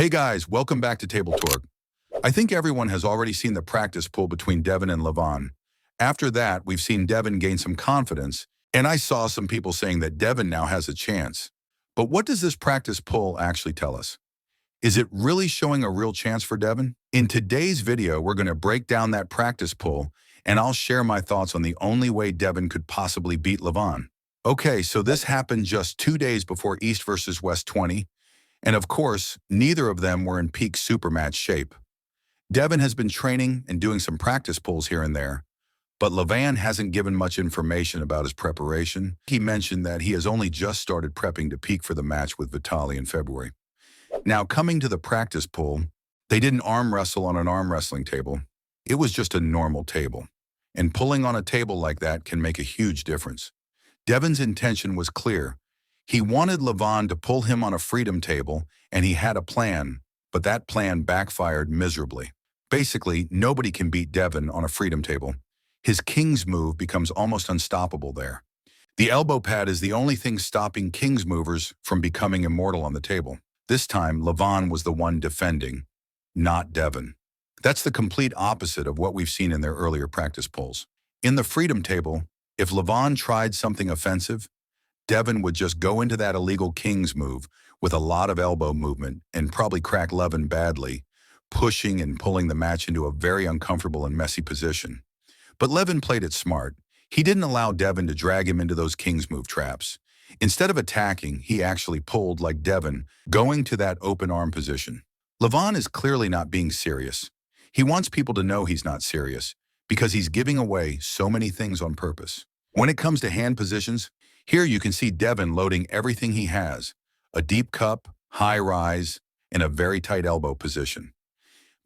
Hey guys, welcome back to Table Talk. I think everyone has already seen the practice pull between Devon and Levan. After that, we've seen Devon gain some confidence, and I saw some people saying that Devon now has a chance. But what does this practice pull actually tell us? Is it really showing a real chance for Devon? In today's video, we're going to break down that practice pull, and I'll share my thoughts on the only way Devon could possibly beat Levan. Okay, so this happened just 2 days before East versus West 20, and of course, neither of them were in peak supermatch shape. Devon has been training and doing some practice pulls here and there, but Levan hasn't given much information about his preparation. He mentioned that he has only just started prepping to peak for the match with Vitaly in February. Now, coming to the practice pull, they didn't arm wrestle on an arm wrestling table. It was just a normal table. And pulling on a table like that can make a huge difference. Devon's intention was clear. He wanted Levan to pull him on a freedom table, and he had a plan, but that plan backfired miserably. Basically, nobody can beat Devon on a freedom table. His king's move becomes almost unstoppable there. The elbow pad is the only thing stopping king's movers from becoming immortal on the table. This time, Levan was the one defending, not Devon. That's the complete opposite of what we've seen in their earlier practice pulls. In the freedom table, if Levan tried something offensive, Devon would just go into that illegal king's move with a lot of elbow movement and probably crack Levan badly, pushing and pulling the match into a very uncomfortable and messy position. But Levan played it smart. He didn't allow Devon to drag him into those king's move traps. Instead of attacking, he actually pulled like Devon, going to that open arm position. Levan is clearly not being serious. He wants people to know he's not serious because he's giving away so many things on purpose. When it comes to hand positions, here you can see Devon loading everything he has: a deep cup, high rise, and a very tight elbow position.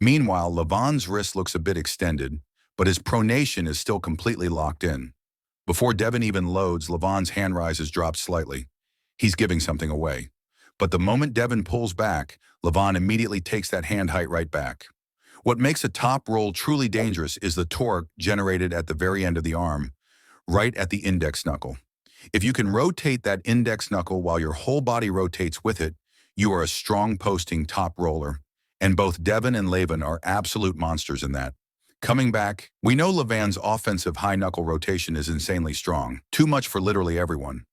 Meanwhile, Levan's wrist looks a bit extended, but his pronation is still completely locked in. Before Devon even loads, Levan's hand rise has dropped slightly. He's giving something away. But the moment Devon pulls back, Levan immediately takes that hand height right back. What makes a top roll truly dangerous is the torque generated at the very end of the arm, right at the index knuckle. If you can rotate that index knuckle while your whole body rotates with it, you are a strong posting top roller. And both Devon and Levan are absolute monsters in that. Coming back, we know Levan's offensive high knuckle rotation is insanely strong, too much for literally everyone.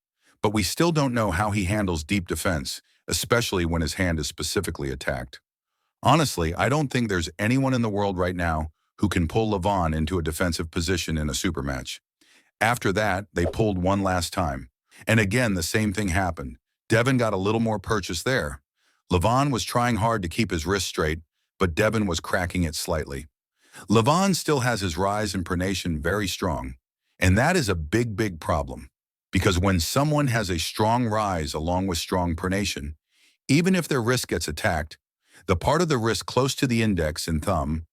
But we still don't know how he handles deep defense, especially when his hand is specifically attacked. Honestly, I don't think there's anyone in the world right now who can pull Levan into a defensive position in a supermatch. After that, they pulled one last time. And again, the same thing happened. Devon got a little more purchase there. Levan was trying hard to keep his wrist straight, but Devon was cracking it slightly. Levan still has his rise and pronation very strong. And that is a big problem. Because when someone has a strong rise along with strong pronation, even if their wrist gets attacked, the part of the wrist close to the index and thumb,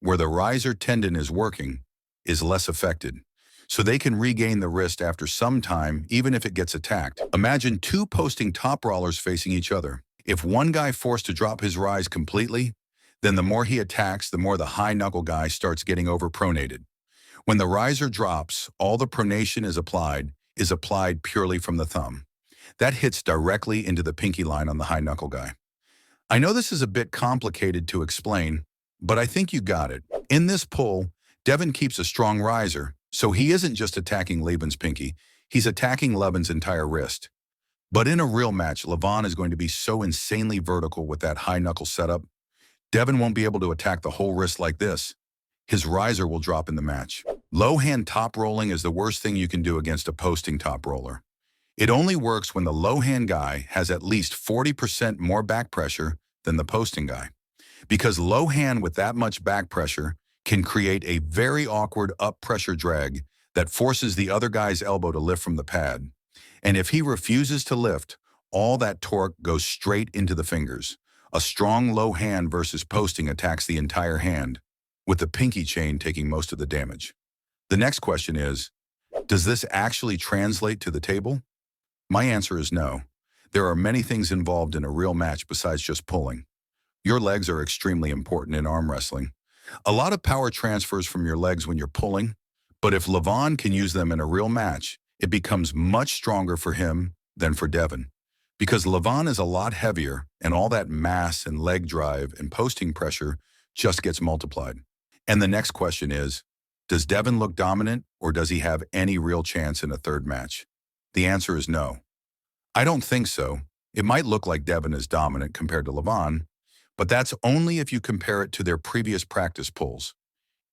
where the riser tendon is working, is less affected. So they can regain the wrist after some time, even if it gets attacked. Imagine two posting top rollers facing each other. If one guy forced to drop his rise completely, then the more he attacks, the more the high knuckle guy starts getting overpronated. When the riser drops, all the pronation is applied purely from the thumb. That hits directly into the pinky line on the high knuckle guy. I know this is a bit complicated to explain, but I think you got it. In this pull, Devon keeps a strong riser, so he isn't just attacking Levan's pinky, he's attacking Levan's entire wrist. But in a real match, Levan is going to be so insanely vertical with that high knuckle setup, Devon won't be able to attack the whole wrist like this. His riser will drop in the match. Low hand top rolling is the worst thing you can do against a posting top roller. It only works when the low hand guy has at least 40% more back pressure than the posting guy. Because low hand with that much back pressure can create a very awkward up pressure drag that forces the other guy's elbow to lift from the pad. And if he refuses to lift, all that torque goes straight into the fingers. A strong low hand versus posting attacks the entire hand, with the pinky chain taking most of the damage. The next question is, does this actually translate to the table? My answer is no. There are many things involved in a real match besides just pulling. Your legs are extremely important in arm wrestling. A lot of power transfers from your legs when you're pulling, but if Levan can use them in a real match, it becomes much stronger for him than for Devon. because Levan is a lot heavier and all that mass and leg drive and posting pressure just gets multiplied. And the next question is, does Devon look dominant or does he have any real chance in a third match? The answer is no. I don't think so. It might look like Devon is dominant compared to Levan, but that's only if you compare it to their previous practice pulls.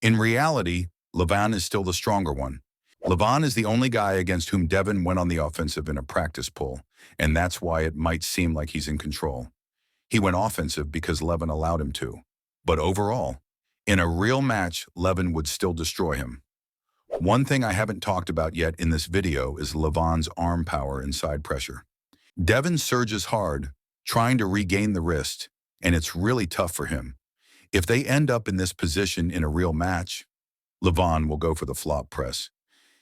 In reality, Levan is still the stronger one. Levan is the only guy against whom Devon went on the offensive in a practice pull, and that's why it might seem like he's in control. He went offensive because Levan allowed him to. But overall, in a real match, Levan would still destroy him. One thing I haven't talked about yet in this video is Levan's arm power and side pressure. Devon surges hard, trying to regain the wrist, and it's really tough for him. If they end up in this position in a real match, Levan will go for the flop press.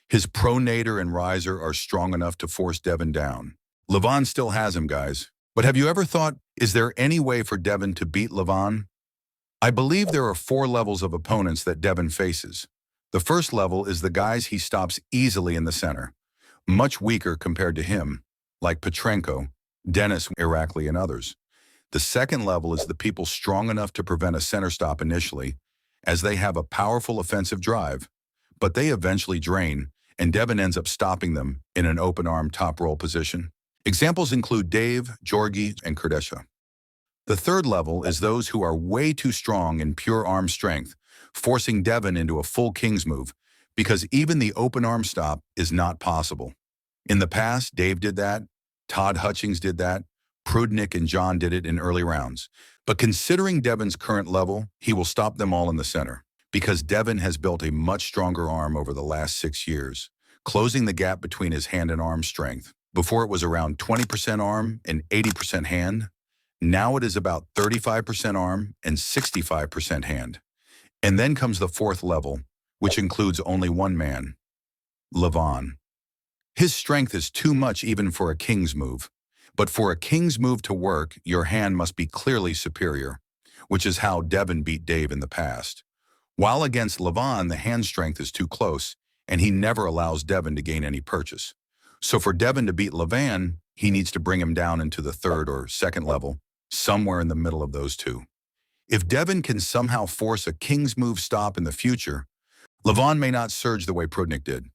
His pronator and riser are strong enough to force Devon down. Levan still has him, guys. But have you ever thought, is there any way for Devon to beat Levan? I believe there are 4 levels of opponents that Devon faces. The first level is the guys he stops easily in the center, much weaker compared to him, like Petrenko, Denis, Irakli, and others. The second level is the people strong enough to prevent a center stop initially, as they have a powerful offensive drive, but they eventually drain, and Devon ends up stopping them in an open arm top roll position. Examples include Dave, Georgi, and Kardashev. The third level is those who are way too strong in pure arm strength, forcing Devon into a full king's move, because even the open arm stop is not possible. In the past, Dave did that, Todd Hutchings did that, Prudnick and John did it in early rounds. But considering Devon's current level, he will stop them all in the center, because Devon has built a much stronger arm over the last 6 years, closing the gap between his hand and arm strength. Before it was around 20% arm and 80% hand. Now it is about 35% arm and 65% hand. And then comes the fourth level, which includes only one man, Levan. His strength is too much even for a king's move. But for a king's move to work, your hand must be clearly superior, which is how Devon beat Dave in the past. While against Levan, the hand strength is too close, and he never allows Devon to gain any purchase. So for Devon to beat Levan, he needs to bring him down into the third or second level, somewhere in the middle of those two. If Devon can somehow force a king's move stop in the future, Levan may not surge the way Prudnick did.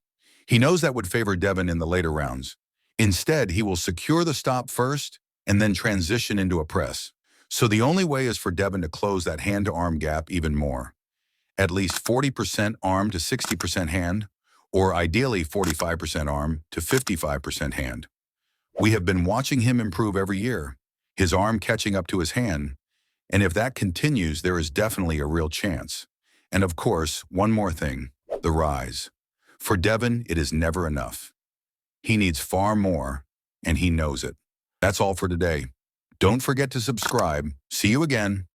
He knows that would favor Devon in the later rounds. Instead, he will secure the stop first and then transition into a press. So the only way is for Devon to close that hand-to-arm gap even more. At least 40% arm to 60% hand, or ideally 45% arm to 55% hand. We have been watching him improve every year, his arm catching up to his hand, and if that continues, there is definitely a real chance. And of course, one more thing, the rise. For Devon, it is never enough. He needs far more, and he knows it. That's all for today. Don't forget to subscribe. See you again.